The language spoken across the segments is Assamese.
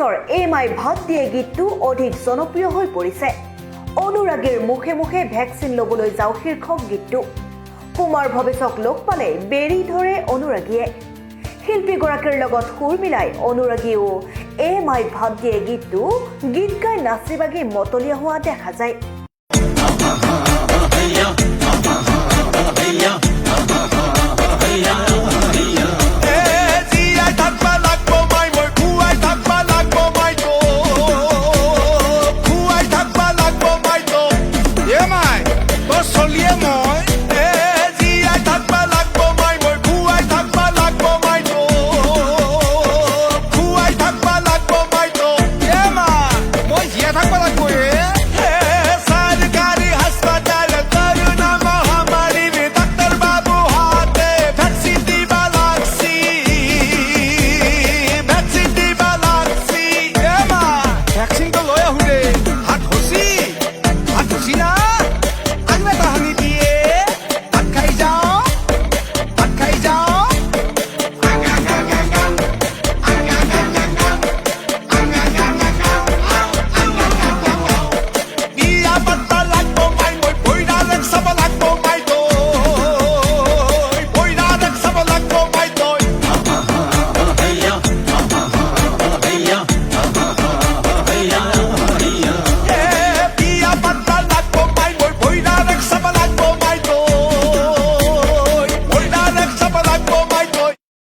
পিছৰ এই মাই ভাত দিয়ে গীতটো অধিক জনপ্ৰিয় হৈ পৰিছে অনুৰাগীৰ মুখে মুখে ভেকচিন ল'বলৈ যাওঁ শীৰ্ষক গীতটো কুমাৰ ভৱেশক লগ পালে বেৰি ধৰে অনুৰাগীয়ে শিল্পীগৰাকীৰ লগত সুৰ মিলাই অনুৰাগীও এই মাই ভাত দিয়ে গীতটো গীত গাই নাচি বাগি মতলীয়া হোৱা দেখা যায়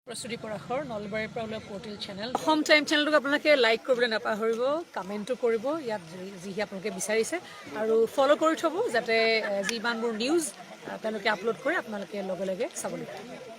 প্ৰস্তুতি পৰাখৰ নলবাৰীৰ পৰা ওলোৱা পৰ্টেল চেনেল অসম টাইম চেনেলটোক আপোনালোকে লাইক কৰিবলৈ নাপাহৰিব কমেণ্টো কৰিব ইয়াত যিহে আপোনালোকে বিচাৰিছে আৰু ফ'ল' কৰি থ'ব যাতে যিমানবোৰ নিউজ তেওঁলোকে আপলোড কৰে আপোনালোকে লগে লগে চাবলৈ